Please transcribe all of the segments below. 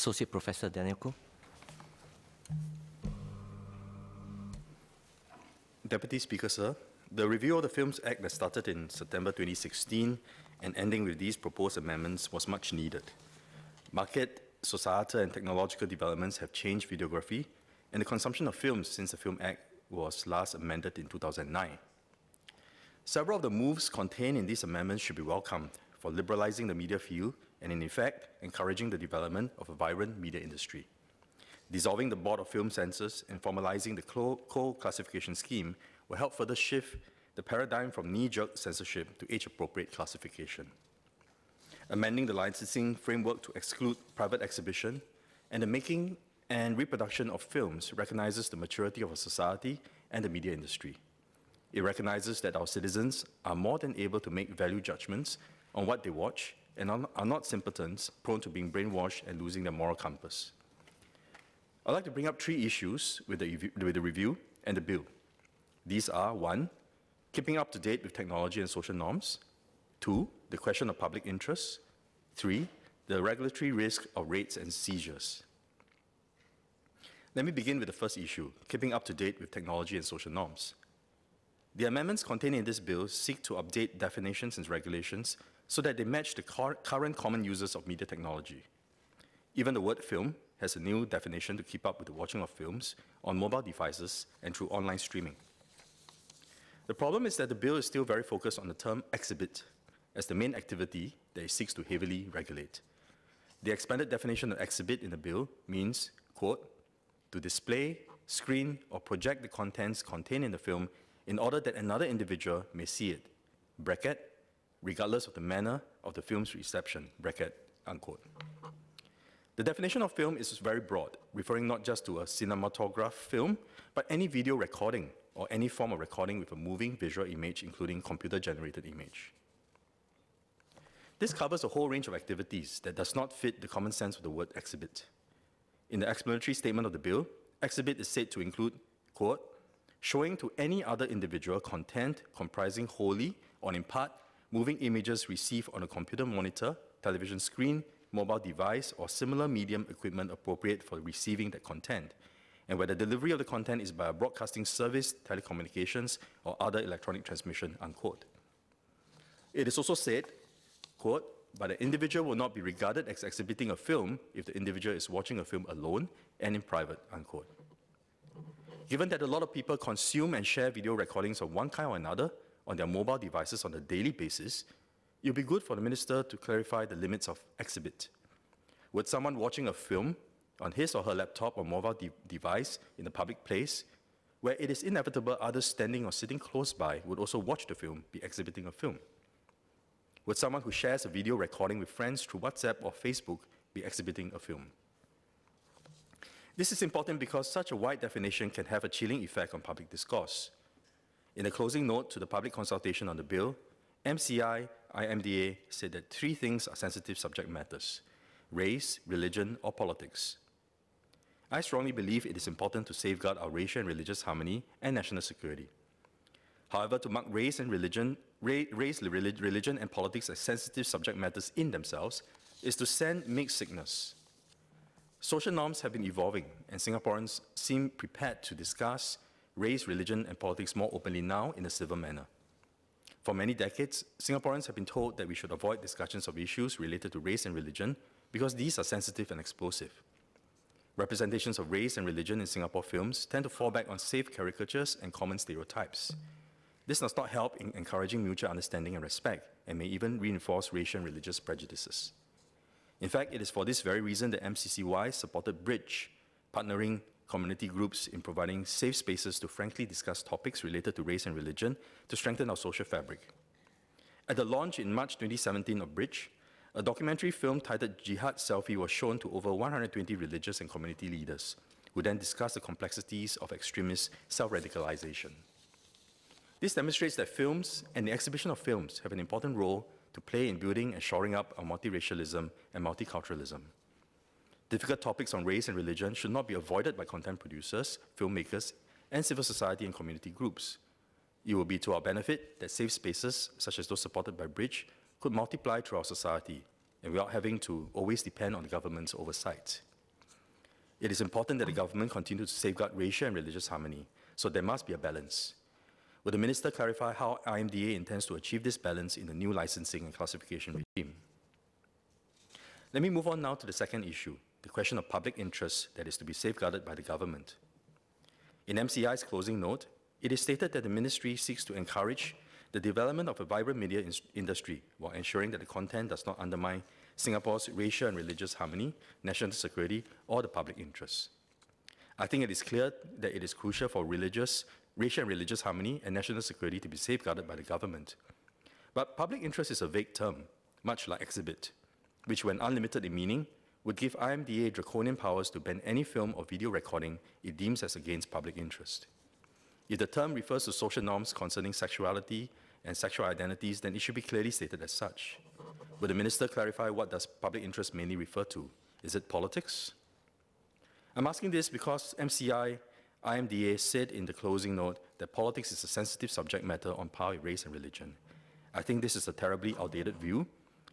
Associate Professor Daniel Koh. Deputy Speaker, sir, the review of the Films Act that started in September 2016 and ending with these proposed amendments was much needed. Market, societal and technological developments have changed videography and the consumption of films since the Film Act was last amended in 2009. Several of the moves contained in these amendments should be welcomed for liberalizing the media field and, in effect, encouraging the development of a vibrant media industry. Dissolving the Board of Film Censors and formalizing the co-classification scheme will help further shift the paradigm from knee-jerk censorship to age-appropriate classification. Amending the licensing framework to exclude private exhibition and the making and reproduction of films recognizes the maturity of our society and the media industry. It recognizes that our citizens are more than able to make value judgments on what they watch and are not simpletons prone to being brainwashed and losing their moral compass. I'd like to bring up three issues with the review and the bill. These are: 1, keeping up to date with technology and social norms; 2, the question of public interest; 3, the regulatory risk of raids and seizures. Let me begin with the first issue, keeping up to date with technology and social norms. The amendments contained in this bill seek to update definitions and regulations so that they match the current common uses of media technology. Even the word film has a new definition to keep up with the watching of films on mobile devices and through online streaming. The problem is that the bill is still very focused on the term exhibit as the main activity that it seeks to heavily regulate. The expanded definition of exhibit in the bill means, quote, to display, screen, or project the contents contained in the film in order that another individual may see it, bracket, regardless of the manner of the film's reception, bracket, unquote. The definition of film is very broad, referring not just to a cinematograph film, but any video recording or any form of recording with a moving visual image, including computer-generated image. This covers a whole range of activities that does not fit the common sense of the word exhibit. In the explanatory statement of the bill, exhibit is said to include, quote, showing to any other individual content comprising wholly or in part moving images received on a computer monitor, television screen, mobile device, or similar medium equipment appropriate for receiving that content, and where the delivery of the content is by a broadcasting service, telecommunications, or other electronic transmission, unquote. It is also said, quote, but an individual will not be regarded as exhibiting a film if the individual is watching a film alone and in private, unquote. Given that a lot of people consume and share video recordings of one kind or another on their mobile devices on a daily basis, it would be good for the minister to clarify the limits of exhibit. Would someone watching a film on his or her laptop or mobile device in a public place, where it is inevitable others standing or sitting close by would also watch the film, be exhibiting a film? Would someone who shares a video recording with friends through WhatsApp or Facebook be exhibiting a film? This is important because such a wide definition can have a chilling effect on public discourse. In a closing note to the public consultation on the bill, MCI, IMDA said that three things are sensitive subject matters: race, religion, or politics. I strongly believe it is important to safeguard our racial and religious harmony and national security. However, to mark race, religion, and politics as sensitive subject matters in themselves is to send mixed signals. Social norms have been evolving, and Singaporeans seem prepared to discuss race, religion, and politics more openly now in a civil manner. For many decades, Singaporeans have been told that we should avoid discussions of issues related to race and religion because these are sensitive and explosive. Representations of race and religion in Singapore films tend to fall back on safe caricatures and common stereotypes. This does not help in encouraging mutual understanding and respect, and may even reinforce racial and religious prejudices. In fact, it is for this very reason that MCCY supported Bridge, partnering community groups in providing safe spaces to frankly discuss topics related to race and religion to strengthen our social fabric. At the launch in March 2017 of Bridge, a documentary film titled Jihad Selfie was shown to over 120 religious and community leaders, who then discussed the complexities of extremist self-radicalization. This demonstrates that films and the exhibition of films have an important role to play in building and shoring up our multiracialism and multiculturalism. Difficult topics on race and religion should not be avoided by content producers, filmmakers, and civil society and community groups. It will be to our benefit that safe spaces, such as those supported by Bridge, could multiply through our society, and without having to always depend on the government's oversight. It is important that the government continue to safeguard racial and religious harmony, so there must be a balance. Will the Minister clarify how IMDA intends to achieve this balance in the new licensing and classification regime? Let me move on now to the second issue, the question of public interest that is to be safeguarded by the government. In MCI's closing note, it is stated that the ministry seeks to encourage the development of a vibrant media industry while ensuring that the content does not undermine Singapore's racial and religious harmony, national security, or the public interest. I think it is clear that it is crucial for racial and religious harmony and national security to be safeguarded by the government. But public interest is a vague term, much like exhibit, which when unlimited in meaning, would give IMDA draconian powers to ban any film or video recording it deems as against public interest. If the term refers to social norms concerning sexuality and sexual identities, then it should be clearly stated as such. Will the Minister clarify what does public interest mainly refer to? Is it politics? I'm asking this because MCI IMDA said in the closing note that politics is a sensitive subject matter on par with race and religion. I think this is a terribly outdated view,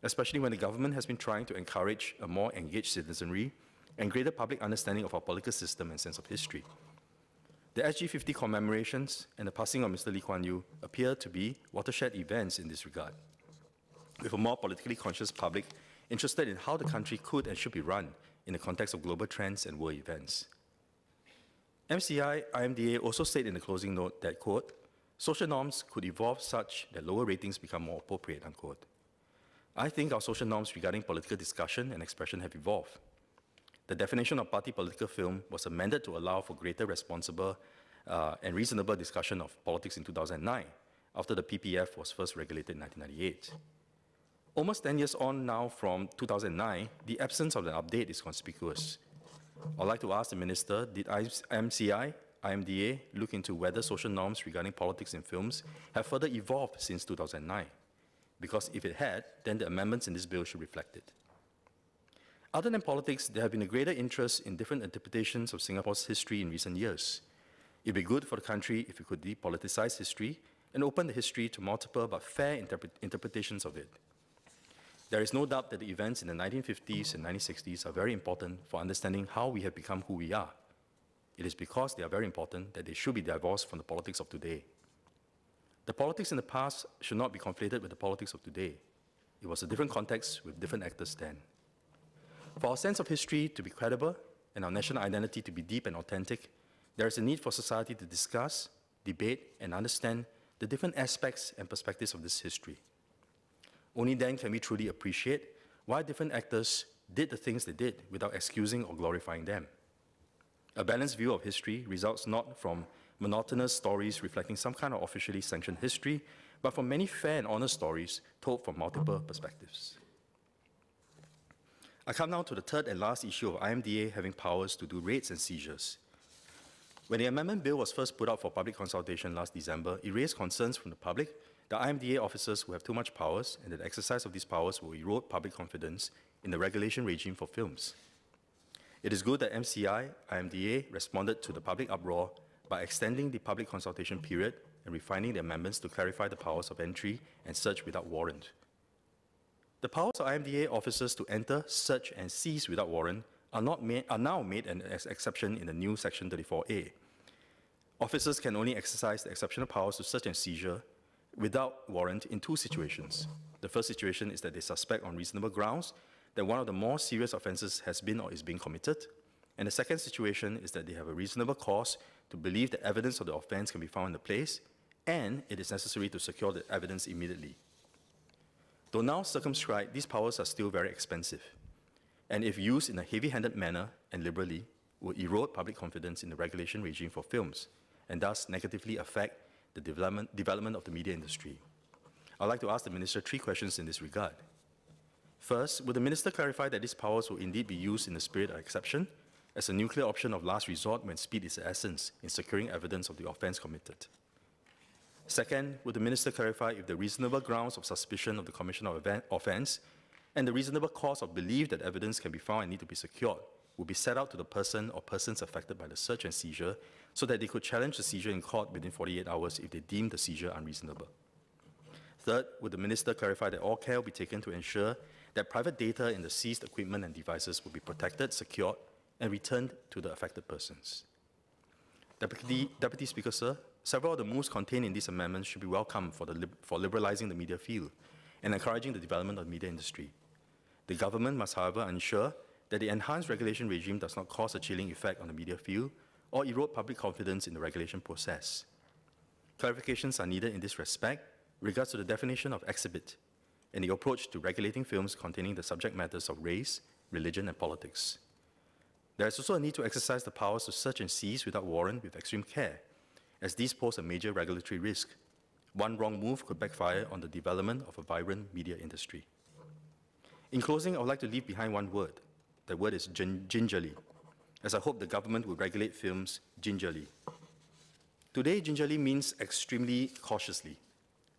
especially when the government has been trying to encourage a more engaged citizenry and greater public understanding of our political system and sense of history. The SG50 commemorations and the passing of Mr. Lee Kuan Yew appear to be watershed events in this regard, with a more politically conscious public interested in how the country could and should be run in the context of global trends and world events. MCI IMDA also said in the closing note that, quote, social norms could evolve such that lower ratings become more appropriate, unquote. I think our social norms regarding political discussion and expression have evolved. The definition of party political film was amended to allow for greater responsible and reasonable discussion of politics in 2009, after the PPF was first regulated in 1998. Almost 10 years on now from 2009, the absence of an update is conspicuous. I'd like to ask the Minister, did MCI, IMDA look into whether social norms regarding politics in films have further evolved since 2009? Because if it had, then the amendments in this bill should reflect it. Other than politics, there have been a greater interest in different interpretations of Singapore's history in recent years. It would be good for the country if we could depoliticize history and open the history to multiple but fair interpretations of it. There is no doubt that the events in the 1950s and 1960s are very important for understanding how we have become who we are. It is because they are very important that they should be divorced from the politics of today. The politics in the past should not be conflated with the politics of today. It was a different context with different actors then. For our sense of history to be credible and our national identity to be deep and authentic, there is a need for society to discuss, debate, and understand the different aspects and perspectives of this history. Only then can we truly appreciate why different actors did the things they did without excusing or glorifying them. A balanced view of history results not from monotonous stories reflecting some kind of officially sanctioned history, but from many fair and honest stories told from multiple perspectives. I come now to the third and last issue of IMDA having powers to do raids and seizures. When the amendment bill was first put out for public consultation last December, it raised concerns from the public that IMDA officers will have too much powers and that the exercise of these powers will erode public confidence in the regulation regime for films. It is good that MCI, IMDA responded to the public uproar by extending the public consultation period and refining the amendments to clarify the powers of entry and search without warrant. The powers of IMDA officers to enter, search, and seize without warrant are now made an exception in the new Section 34A. Officers can only exercise the exceptional powers to search and seizure without warrant in two situations. The first situation is that they suspect on reasonable grounds that one of the more serious offences has been or is being committed. And the second situation is that they have a reasonable cause to believe that evidence of the offence can be found in the place, and it is necessary to secure the evidence immediately. Though now circumscribed, these powers are still very expensive, and if used in a heavy-handed manner and liberally, will erode public confidence in the regulation regime for films, and thus negatively affect the development of the media industry. I'd like to ask the Minister 3 questions in this regard. First, will the Minister clarify that these powers will indeed be used in the spirit of exception, as a nuclear option of last resort when speed is the essence in securing evidence of the offence committed? Second, will the Minister clarify if the reasonable grounds of suspicion of the commission of offence and the reasonable cause of belief that evidence can be found and need to be secured will be set out to the person or persons affected by the search and seizure so that they could challenge the seizure in court within 48 hours if they deem the seizure unreasonable? Third, would the Minister clarify that all care will be taken to ensure that private data in the seized equipment and devices will be protected, secured, and returned to the affected persons. Deputy Speaker, sir, several of the moves contained in these amendments should be welcomed for liberalizing the media field and encouraging the development of the media industry. The government must, however, ensure that the enhanced regulation regime does not cause a chilling effect on the media field or erode public confidence in the regulation process. Clarifications are needed in this respect with regards to the definition of exhibit and the approach to regulating films containing the subject matters of race, religion, and politics. There is also a need to exercise the powers to search and seize without warrant with extreme care, as these pose a major regulatory risk. One wrong move could backfire on the development of a vibrant media industry. In closing, I would like to leave behind one word. The word is gingerly, as I hope the government will regulate films gingerly. Today, gingerly means extremely cautiously,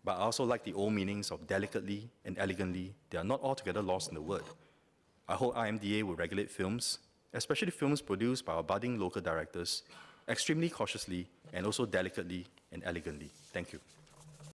but I also like the old meanings of delicately and elegantly. They are not altogether lost in the word. I hope IMDA will regulate films, especially films produced by our budding local directors, extremely cautiously and also delicately and elegantly. Thank you.